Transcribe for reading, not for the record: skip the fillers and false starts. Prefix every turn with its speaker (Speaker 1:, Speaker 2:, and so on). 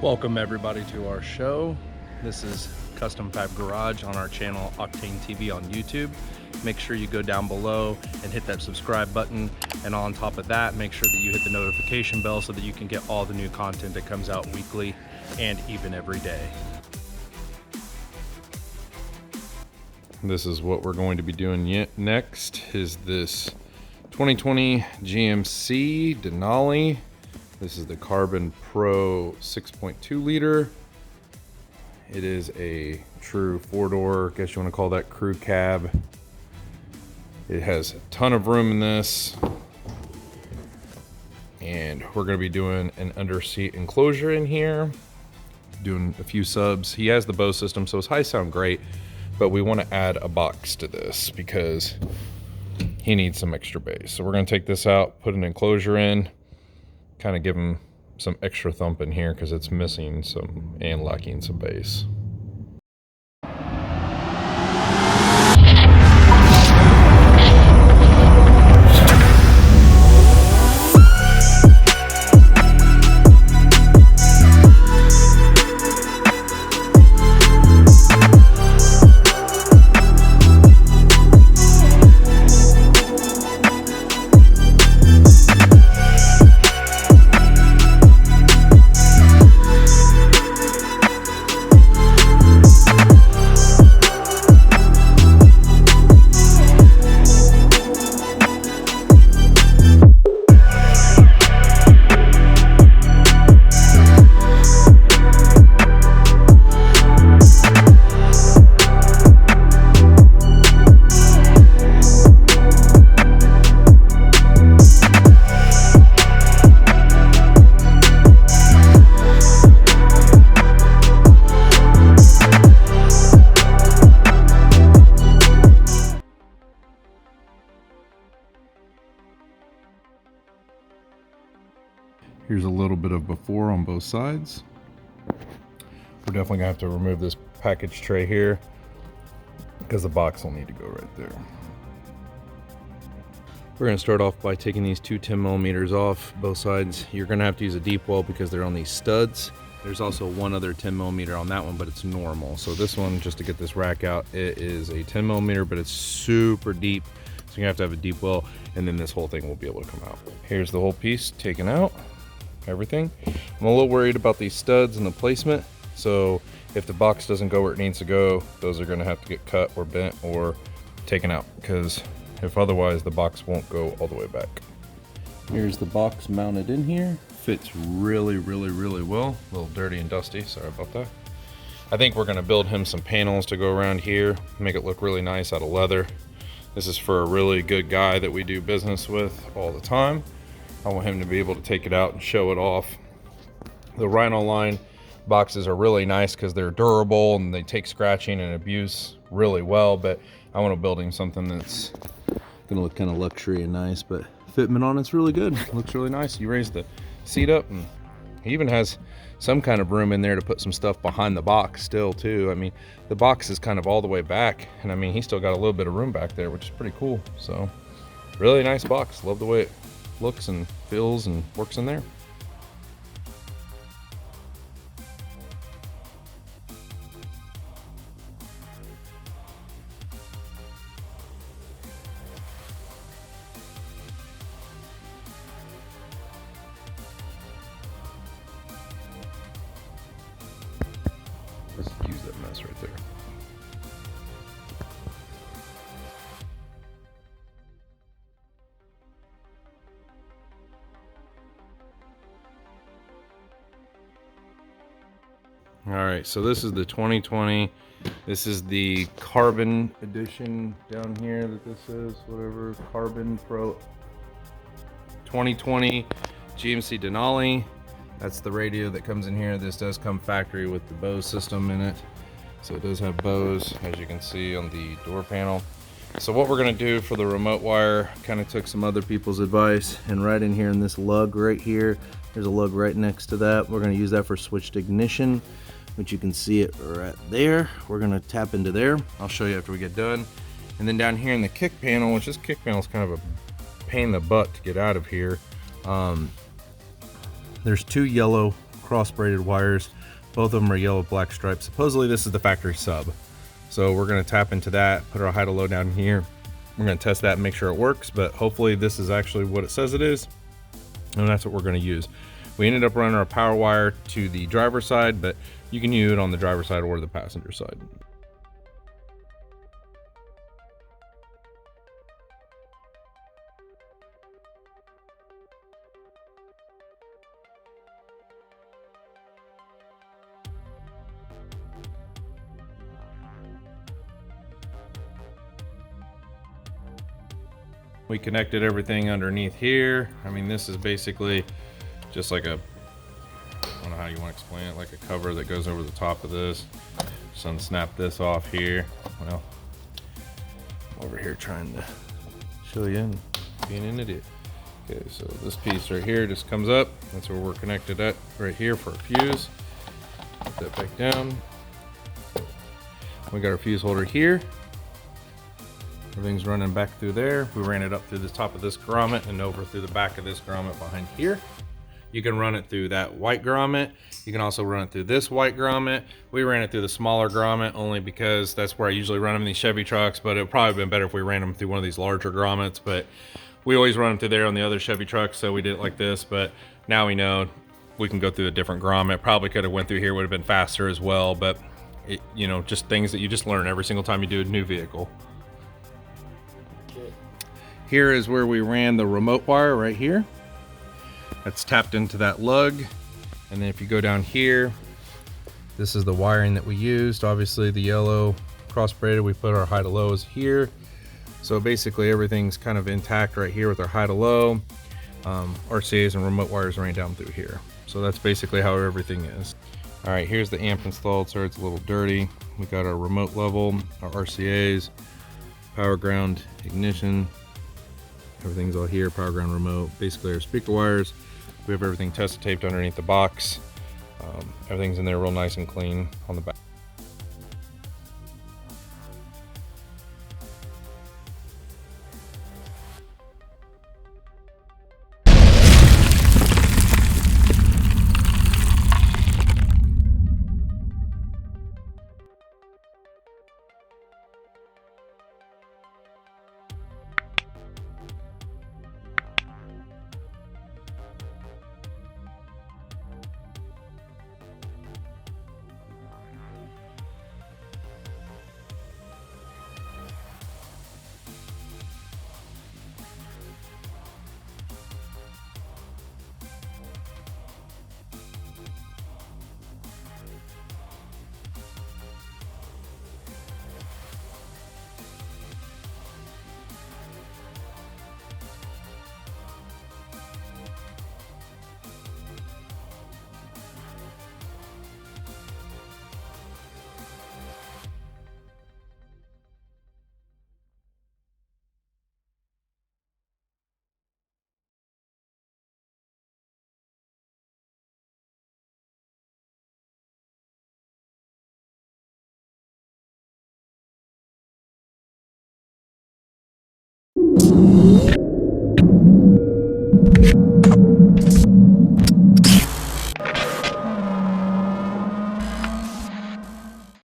Speaker 1: Welcome everybody to our show. This is Custom Fab Garage on our channel Octane TV on YouTube. Make sure you go down below and hit that subscribe button, and on top of that, make sure that you hit the notification bell so that you can get all the new content that comes out weekly and even every day. This is what we're going to be doing next is this 2020 GMC Denali. This is the Carbon Pro 6.2 liter. It is a true four-door, I guess you want to call that crew cab. It has a ton of room in this. And we're going to be doing an under-seat enclosure in here. Doing a few subs. He has the Bose system, so his highs sound great. But we want to add a box to this because he needs some extra bass. So we're going to take this out, put an enclosure in. Kind of give him some extra thump in here because it's missing some and lacking some bass. Here's a little bit of before on both sides. We're definitely gonna have to remove this package tray here because the box will need to go right there. We're gonna start off by taking these two 10mm off both sides. You're gonna have to use a deep well because they're on these studs. There's also one other 10mm on that one, but it's normal. So this one, just to get this rack out, it is a 10mm, but it's super deep. So you have to have a deep well, and then this whole thing will be able to come out. Here's the whole piece taken out. Everything. I'm a little worried about these studs and the placement, so if the box doesn't go where it needs to go, those are going to have to get cut or bent or taken out, because if otherwise the box won't go all the way back. Here's the box mounted in here. Fits really well. A little dirty and dusty, sorry about that. I think we're going to build him some panels to go around here, make it look really nice out of leather. This is for a really good guy that we do business with all the time. I want him to be able to take it out and show it off. The Rhino line boxes are really nice because they're durable and they take scratching and abuse really well, but I want to build him something that's gonna look kind of luxury and nice, but fitment on it's really good. It looks really nice. You raise the seat up and he even has some kind of room in there to put some stuff behind the box still too. I mean, the box is kind of all the way back, and I mean, he's still got a little bit of room back there, which is pretty cool. So really nice box. Love the way it looks and feels and works in there. Let's use that mess right there. All right, so this is the 2020. This is the Carbon edition down here that this is, whatever, Carbon Pro 2020 GMC Denali. That's the radio that comes in here. This does come factory with the Bose system in it. So it does have Bose, as you can see on the door panel. So what we're gonna do for the remote wire, kind of took some other people's advice, and right in here in this lug right here, there's a lug right next to that. We're gonna use that for switched ignition, which you can see it right there. We're gonna tap into there. I'll show you after we get done. And then down here in the kick panel, which this kick panel is kind of a pain in the butt to get out of here. There's two yellow cross braided wires. Both of them are yellow with black stripes. Supposedly this is the factory sub. So we're gonna tap into that, put our high to low down here. We're gonna test that and make sure it works, but hopefully this is actually what it says it is. And that's what we're gonna use. We ended up running our power wire to the driver's side, but you can use it on the driver's side or the passenger side. We connected everything underneath here. I mean, this is basically just like a, I don't know how you want to explain it, like a cover that goes over the top of this. Just unsnap this off here. Well, I'm over here trying to show you and being an idiot. Okay, so this piece right here just comes up. That's where we're connected at right here for a fuse. Put that back down. We got our fuse holder here. Everything's running back through there. We ran it up through the top of this grommet and over through the back of this grommet behind here. You can run it through that white grommet. You can also run it through this white grommet. We ran it through the smaller grommet only because that's where I usually run them in these Chevy trucks, but it would probably been better if we ran them through one of these larger grommets, but we always run them through there on the other Chevy trucks, so we did it like this, but now we know we can go through a different grommet. Probably could have went through here, would have been faster as well, but it, you know, just things that you just learn every single time you do a new vehicle. Here is where we ran the remote wire right here. That's tapped into that lug. And then if you go down here, this is the wiring that we used. Obviously the yellow cross braided, we put our high to lows here. So basically everything's kind of intact right here with our high to low. RCAs and remote wires ran down through here. So that's basically how everything is. All right, here's the amp installed, so it's a little dirty. We got our remote level, our RCAs, power ground, ignition. Everything's all here, power ground, remote, basically our speaker wires. We have everything test taped underneath the box. Everything's in there real nice and clean on the back.